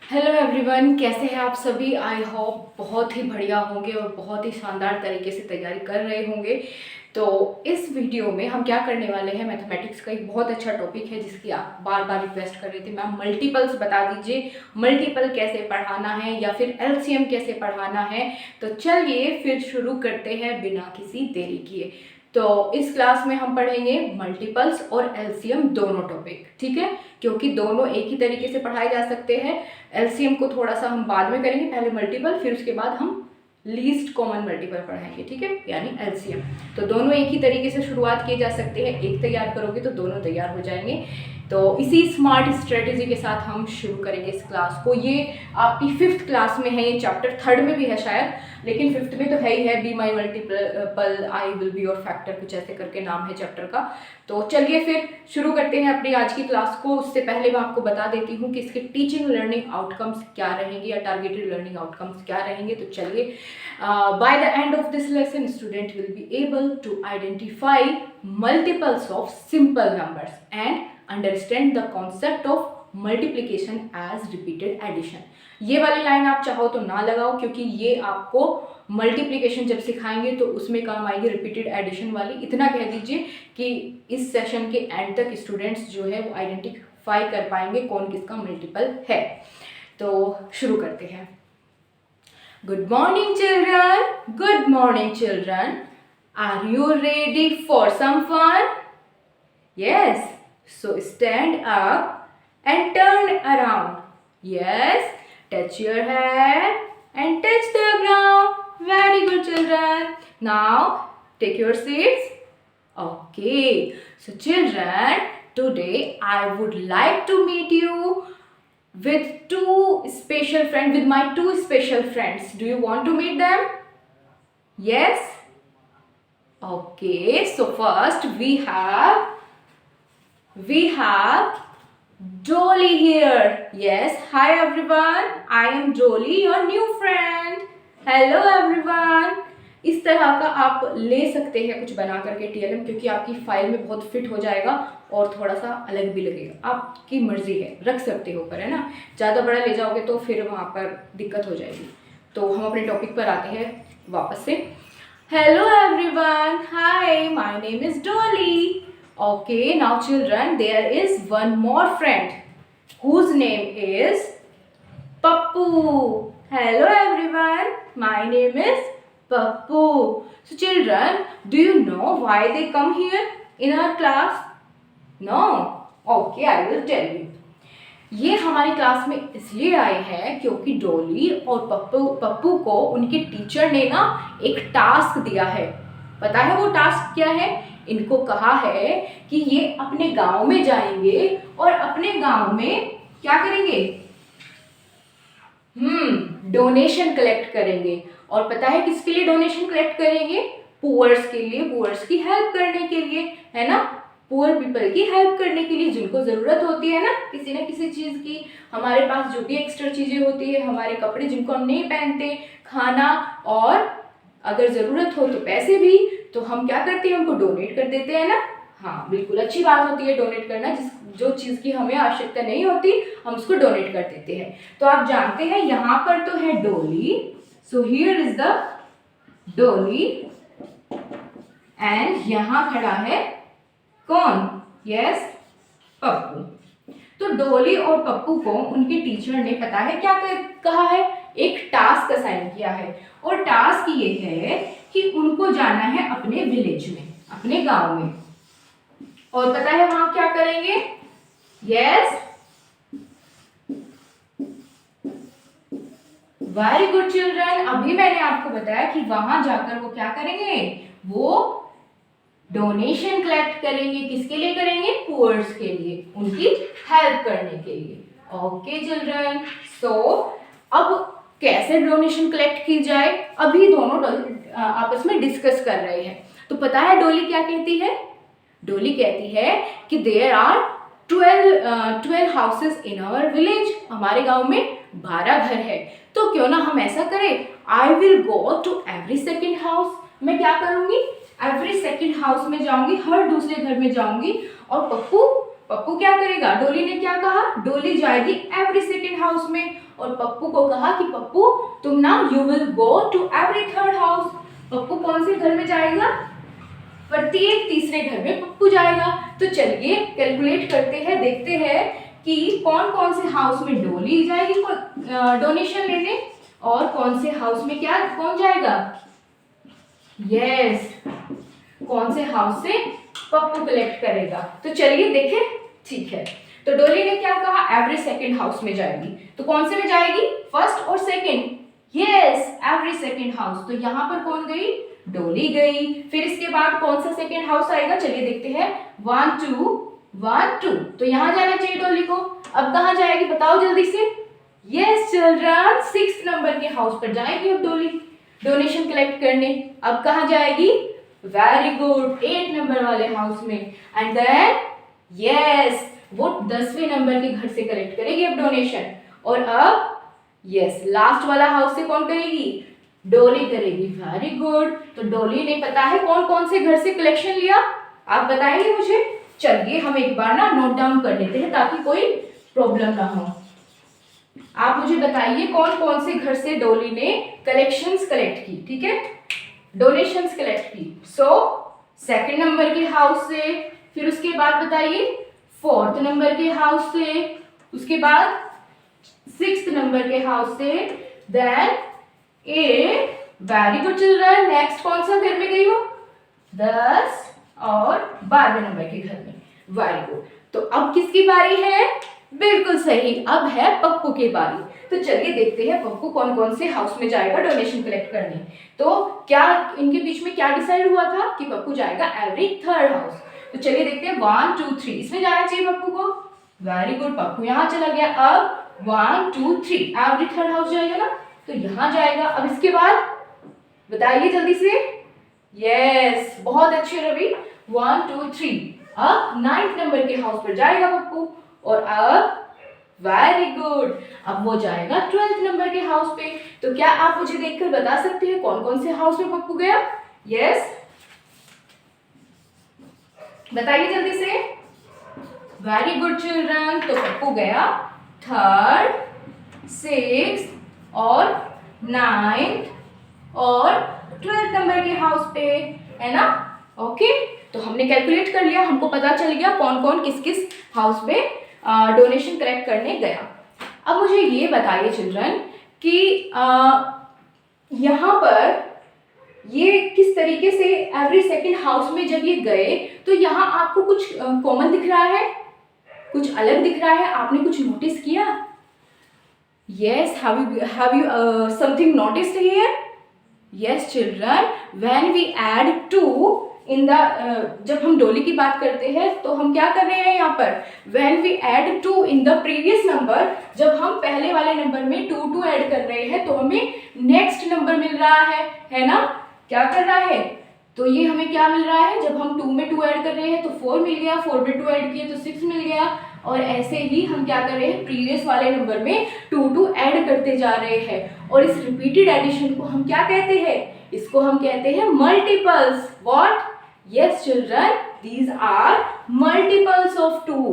Hello everyone, कैसे हैं आप सभी। आई होप बहुत ही बढ़िया होंगे और बहुत ही शानदार तरीके से तैयारी कर रहे होंगे। तो इस वीडियो में हम क्या करने वाले हैं, मैथमेटिक्स का एक बहुत अच्छा टॉपिक है जिसकी आप बार बार रिक्वेस्ट कर रहे थे, मैम मल्टीपल्स बता दीजिए, मल्टीपल कैसे पढ़ाना है या फिर एलसीएम कैसे पढ़ाना है। तो चलिए फिर शुरू करते हैं बिना किसी देरी किए। तो इस क्लास में हम पढ़ेंगे मल्टीपल्स और एलसीएम दोनों टॉपिक, ठीक है, क्योंकि दोनों एक ही तरीके से पढ़ाए जा सकते हैं। एलसीएम को थोड़ा सा हम बाद में करेंगे, पहले मल्टीपल, फिर उसके बाद हम लीस्ट कॉमन मल्टीपल पढ़ाएंगे, ठीक है, यानी एलसीएम। तो दोनों एक ही तरीके से शुरुआत किए जा सकते हैं, एक तैयार करोगे तो दोनों तैयार हो जाएंगे। तो इसी स्मार्ट स्ट्रेटेजी के साथ हम शुरू करेंगे इस क्लास को। ये आपकी 5th क्लास में है, ये चैप्टर 3rd में भी है शायद, लेकिन 5th में तो है ही है। Be my multiple I will be your factor, कुछ ऐसे करके नाम है चैप्टर का। तो चलिए फिर शुरू करते हैं अपनी आज की क्लास को। उससे पहले मैं आपको बता देती हूँ कि इसके टीचिंग लर्निंग आउटकम्स क्या रहेंगे या टारगेटेड लर्निंग आउटकम्स क्या रहेंगे। तो चलिए, by the end of this lesson student will be able to identify multiples of simple numbers and understand the concept of multiplication as repeated addition. ये वाली line आप चाहो तो ना लगाओ, क्योंकि ये आपको मल्टीप्लिकेशन जब सिखाएंगे तो उसमें काम आएगी रिपीटेड एडिशन वाली। इतना कह दीजिए कि इस सेशन के एंड तक स्टूडेंट्स जो है वो आइडेंटिफाई कर पाएंगे कौन किसका मल्टीपल है। तो शुरू करते हैं। Good morning children, good morning children, are you ready for some fun? Yes, so stand up and turn around. Yes, touch your head and touch the ground. Very good children. Now take your seats. Okay, so children, today I would like to meet you with my two special friends. Do you want to meet them? Yes? Okay, so first we have Dolly here. Yes, hi everyone. I am Dolly, your new friend. Hello everyone. इस तरह का आप ले सकते हैं कुछ बना करके टीएलएम, क्योंकि आपकी फाइल में बहुत फिट हो जाएगा और थोड़ा सा अलग भी लगेगा। आपकी मर्जी है, रख सकते हो पर, है ना। ज़्यादा बड़ा ले जाओगे तो फिर वहाँ पर दिक्कत हो जाएगी। तो हम अपने टॉपिक पर आते हैं वापस से। Hello everyone. Hi, my name is Dolly. Okay, now children, there is one more friend whose name is Pappu. Hello everyone, my name is Pappu. So children, do you know why they come here in our class? No? Okay, I will tell you. ये हमारी class में इसलिए आए हैं क्योंकि डोली और पप्पू को उनके टीचर ने ना एक टास्क दिया है। पता है वो टास्क क्या है? इनको कहा है कि ये अपने गांव में जाएंगे और अपने गांव में क्या करेंगे? डोनेशन कलेक्ट करेंगे। और पता है किसके लिए डोनेशन कलेक्ट करेंगे? पुअर्स के लिए, पुअर्स की हेल्प करने के लिए, है ना। पुअर पीपल की हेल्प करने के लिए, जिनको ज़रूरत होती है ना किसी चीज़ की। हमारे पास जो भी एक्स्ट्रा चीज़ें होती है, हमारे कपड़े जिनको हम नहीं पहनते, खाना, और अगर ज़रूरत हो तो पैसे भी, तो हम क्या करते हैं? उनको डोनेट कर देते हैं ना। हाँ, बिल्कुल अच्छी बात होती है डोनेट करना। जो चीज़ की हमें आवश्यकता नहीं होती हम उसको डोनेट कर देते हैं। तो आप जानते हैं यहाँ पर तो है डोली, सो हियर इज द डोली, एंड यहाँ खड़ा है कौन? यस, पप्पू। तो डोली और पप्पू को उनके टीचर ने पता है क्या कहा है? एक टास्क असाइन किया है, और टास्क ये है कि उनको जाना है अपने विलेज में, अपने गांव में। और पता है वहां क्या करेंगे? Yes, very good children. अभी मैंने आपको बताया कि वहां जाकर वो क्या करेंगे? वो डोनेशन कलेक्ट करेंगे। किसके लिए करेंगे? पुअर्स के लिए, उनकी हेल्प करने के लिए। ओके चिल्ड्रन, सो अब कैसे डोनेशन कलेक्ट की जाए, अभी दोनों आपस में डिस्कस कर रहे हैं। तो पता है डोली क्या कहती है? डोली कहती है कि there are 12 houses in our village. हमारे गांव में 12 घर है, तो क्यों ना हम ऐसा करें, I will go to every second house. मैं क्या करूंगी? एवरी सेकेंड हाउस में जाऊंगी, हर दूसरे घर में जाऊंगी, और पप्पू क्या करेगा, डोली ने क्या कहा, डोली जाएगी एवरी सेकेंड हाउस में, और पप्पू को कहा कि पप्पू तुम ना you will go to every third house. Pappu कौन से घर में जाएगा, प्रत्येक तीसरे घर में पप्पू जाएगा। तो चलिए कैलकुलेट करते हैं, देखते हैं कि कौन कौन से हाउस में डोली जाएगी डोनेशन लेने, और कौन से हाउस में क्या कौन जाएगा, यस कौन से हाउस से पप्पू कलेक्ट करेगा। तो चलिए देखें, ठीक है। तो डोली ने क्या कहा, एवरी सेकेंड हाउस में जाएगी। तो कौन से में जाएगी, फर्स्ट और second, yes every second house. तो यहाँ पर कौन गई, डोली गई। फिर इसके बाद कौन सा सेकेंड हाउस आएगा, चलिए देखते हैं, 1 2 1 2। तो यहाँ जाना चाहिए डोली को। अब कहाँ जाएगी बताओ जल्दी से, यस चिल्ड्रन 6 नंबर के हाउस पर जाएगी अब डोली डोनेशन कलेक्ट करने। अब कहाँ जाएगी, वेरी गुड 8 नंबर वाले हाउस में। एंड देन यस वो 10वें नंबर के घर से कलेक्ट करेगी अब डोनेशन। और अब यस लास्ट वाला हाउस से कौन करेगी, डोली करेगी, वेरी गुड। तो डोली ने पता है कौन कौन से घर से कलेक्शन लिया, आप बताएंगे मुझे। चलिए हम एक बार ना नोट डाउन कर लेते हैं ताकि कोई प्रॉब्लम ना हो। आप मुझे बताइए कौन कौन से घर से डोली ने कलेक्शंस कलेक्ट की, ठीक है, डोनेशंस कलेक्ट की। सो सेकंड नंबर के हाउस से, फिर उसके बाद बताइए 4th नंबर के हाउस से, उसके बाद 6th नंबर के हाउस से, then 8, very good children. Next कौन सा घर में गई हो, 10 और 12वें नंबर के घर में, वेरी गुड। तो अब किसकी बारी है, बिल्कुल सही, अब है पप्पू की बारी। तो चलिए देखते हैं पप्पू कौन कौन से हाउस में जाएगा डोनेशन कलेक्ट करने। तो क्या इनके बीच में क्या डिसाइड हुआ था कि पप्पू जाएगा एवरी थर्ड हाउस। तो चलिए देखते हैं 1 2 3 इसमें जाना चाहिए पप्पू को, वेरी गुड। पप्पू यहाँ चला गया। अब 1 2 3 एवरी थर्ड हाउस जाएगा ना, तो यहाँ जाएगा। अब इसके बाद बताइए जल्दी से, यस बहुत अच्छे रवि, 1 2 3। अब 9th नंबर के हाउस पर जाएगा पप्पू, और अब वेरी गुड अब वो जाएगा 12th नंबर के हाउस पे। तो क्या आप मुझे देखकर बता सकते हैं कौन कौन से हाउस में पप्पू गया, यस बताइए जल्दी से, वेरी गुड चिल्ड्रन। तो पप्पू गया 3rd 6th और 9th और 12th नंबर के हाउस पे, है ना, ओके। तो हमने कैलकुलेट कर लिया, हमको पता चल गया कौन कौन किस किस हाउस पे डोनेशन कलेक्ट करने गया। अब मुझे ये बताइए चिल्ड्रन कि यहाँ पर ये किस तरीके से एवरी सेकेंड हाउस में जब ये गए तो यहाँ आपको कुछ कॉमन दिख रहा है, कुछ अलग दिख रहा है, आपने कुछ नोटिस किया, yes have you something noticed here, yes children, when we add 2 in the जब हम डोली की बात करते हैं तो हम क्या कर रहे हैं यहाँ पर, when we add 2 in the previous number, जब हम पहले वाले नंबर में 2 ऐड कर रहे हैं तो हमें नेक्स्ट नंबर मिल रहा है ना, क्या कर रहा है, तो ये हमें क्या मिल रहा है, जब हम 2 में 2 ऐड कर रहे हैं तो 4 मिल गया, 4 में 2 ऐड किए तो 6 मिल गया, और ऐसे ही हम क्या कर रहे हैं, प्रीवियस वाले नंबर में 2 ऐड करते जा रहे हैं। और इस रिपीटेड एडिशन को हम क्या कहते हैं, इसको हम कहते हैं multiples. What, yes children, these are multiples of 2.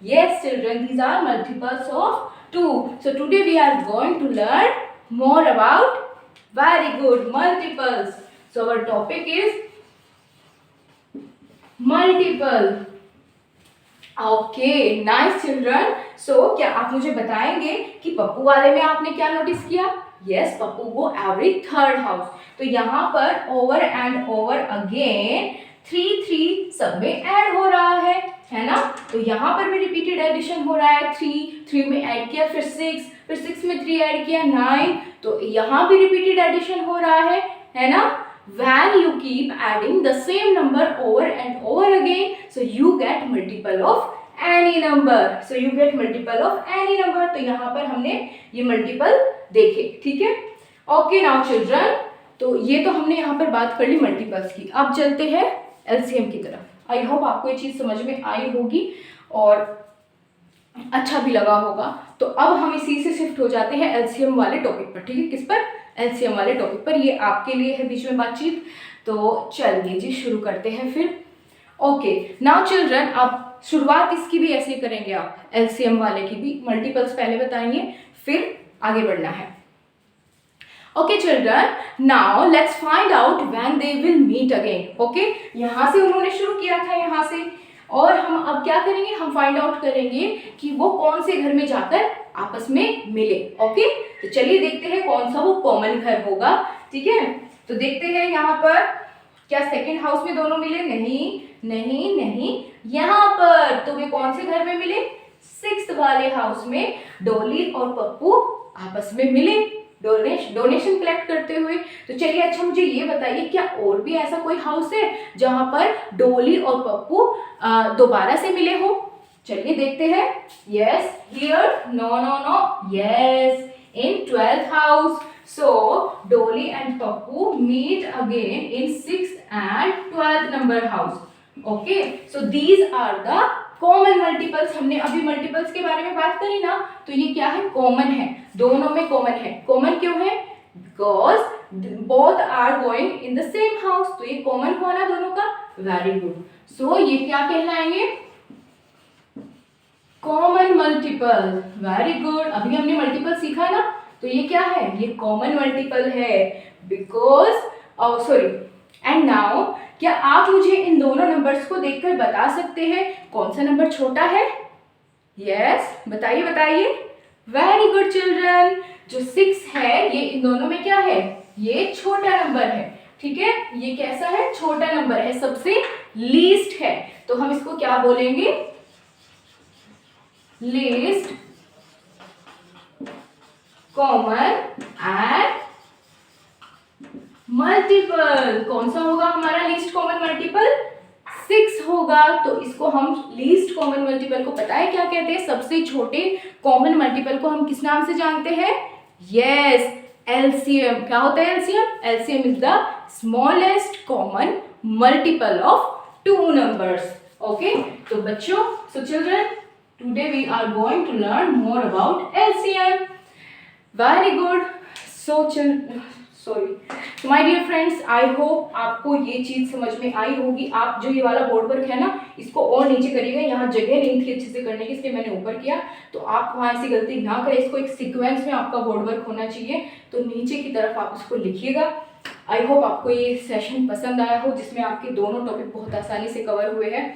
Yes children, these are multiples of 2. So today we are going to learn more about, very good, multiples. So our topic is multiple. Okay, nice children. So क्या आप मुझे बताएंगे कि पप्पू वाले में आपने क्या notice किया? Yes, पप्पू को एवरी थर्ड हाउस। तो यहाँ पर ओवर एंड ओवर अगेन 3 सब में ऐड हो रहा है ना, तो यहाँ पर भी रिपीटेड एडिशन हो रहा है, 3 में ऐड किया, फिर 6 में 3 ऐड किया, 9, तो यहाँ भी रिपीटेड एडिशन हो रहा है ना। When you keep adding the same number over and over again, so you get multiple of any number. So you get multiple of any number. तो यहाँ पर हमने ये multiple देखे, ठीक है। Okay now children, तो ये तो हमने यहाँ पर बात कर ली मल्टीपल्स की। अब चलते हैं एलसीएम की तरफ। आई होप आपको ये चीज़ समझ में आई होगी और अच्छा भी लगा होगा। तो अब हम इसी से शिफ्ट हो जाते हैं एलसीएम वाले टॉपिक पर, ठीक है। किस पर, एलसीएम वाले टॉपिक पर। ये आपके लिए है बीच में बातचीत, तो चलिए जी शुरू करते हैं फिर। ओके नाउ चिल्ड्रन, आप शुरुआत इसकी भी ऐसे ही करेंगे आप, एलसीएम वाले की भी मल्टीपल्स पहले बताएंगे, फिर आगे बढ़ना है। Okay children, now let's find out when they will meet again. Okay, यहाँ से उन्होंने शुरू किया था यहाँ से, और हम अब क्या करेंगे, हम फाइंड आउट करेंगे कि वो कौन से घर में जाकर आपस में मिले। ओके, तो चलिए देखते हैं कौन सा वो कॉमन घर होगा। ठीक है, तो देखते हैं यहाँ पर, क्या सेकंड हाउस में दोनों मिले? नहीं नहीं नहीं, यहाँ पर तो वे कौन से घर में मिले? सिक्स्थ वाले हाउस में डॉली और पप्पू आपस में मिले डोनेशन कलेक्ट करते हुए। तो चलिए, अच्छा मुझे ये बताइए, क्या और भी ऐसा कोई हाउस है जहां पर डॉली और पप्पू दोबारा से मिले हो? चलिए देखते हैं। Yes, here, no no no, yes, in 12th house. So Dolly and Pappu meet again in 6th and 12th number house. Okay, so these are the common multiples. हमने अभी multiples के बारे में बात करी ना, तो ये क्या है? कॉमन है, दोनों में कॉमन है। कॉमन क्यों है? Because both are going in the same house. तो ये कॉमन हुआ ना दोनों का, वेरी गुड। सो ये क्या कहलाएंगे? Common multiple, very good. अभी हमने मल्टीपल सीखा ना, तो ये क्या है? ये कॉमन मल्टीपल है, बिकॉज सॉरी। एंड नाउ, क्या आप मुझे इन दोनों नंबर्स को देखकर बता सकते हैं कौन सा नंबर छोटा है? यस, बताइए बताइए। वेरी गुड चिल्ड्रन, जो 6 है ये इन दोनों में क्या है? ये छोटा नंबर है। ठीक है, ये कैसा है? छोटा नंबर है, सबसे लीस्ट है। तो हम इसको क्या बोलेंगे? Least common and multiple. कौन सा होगा हमारा लीस्ट कॉमन मल्टीपल? 6 होगा। तो इसको हम लीस्ट कॉमन मल्टीपल को पता है क्या कहते हैं? सबसे छोटे कॉमन मल्टीपल को हम किस नाम से जानते हैं? Yes, LCM. क्या होता है LCM? LCM is the smallest common multiple of 2 numbers. Okay, तो बच्चों, so children, today we are going to learn more about LCM. Very good. So my dear friends, I hope आपको ये चीज समझ में आई होगी। आप जो ये वाला बोर्ड वर्क है ना, इसको और नीचे करिएगा। यहाँ जगह नहीं थी अच्छे से करने की, इसलिए मैंने ऊपर किया। तो आप वहाँ ऐसी गलती ना करें, इसको एक सीक्वेंस में आपका बोर्ड वर्क होना चाहिए। तो नीचे की तरफ आप उसको लिखिएगा। आई होप आपको ये सेशन पसंद आया हो, जिसमें आपके दोनों टॉपिक बहुत आसानी से कवर हुए हैं।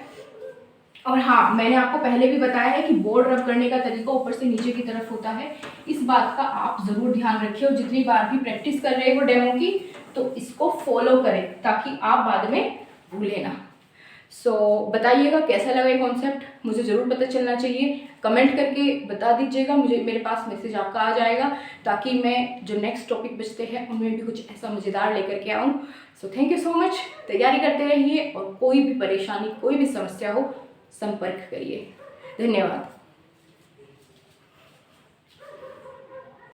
और हाँ, मैंने आपको पहले भी बताया है कि बोर्ड रब करने का तरीका ऊपर से नीचे की तरफ होता है। इस बात का आप ज़रूर ध्यान रखिए, और जितनी बार भी प्रैक्टिस कर रहे हो डेमो की, तो इसको फॉलो करें ताकि आप बाद में भूलें ना। सो बताइएगा कैसा लगा ये कॉन्सेप्ट, मुझे ज़रूर पता चलना चाहिए। कमेंट करके बता दीजिएगा मुझे, मेरे पास मैसेज आपका आ जाएगा, ताकि मैं जो नेक्स्ट टॉपिक बचते हैं उनमें भी कुछ ऐसा मज़ेदार लेकर के आऊँ। So thank you so much. तैयारी करते रहिए, और कोई भी परेशानी, कोई भी समस्या हो, संपर्क करिए। धन्यवाद।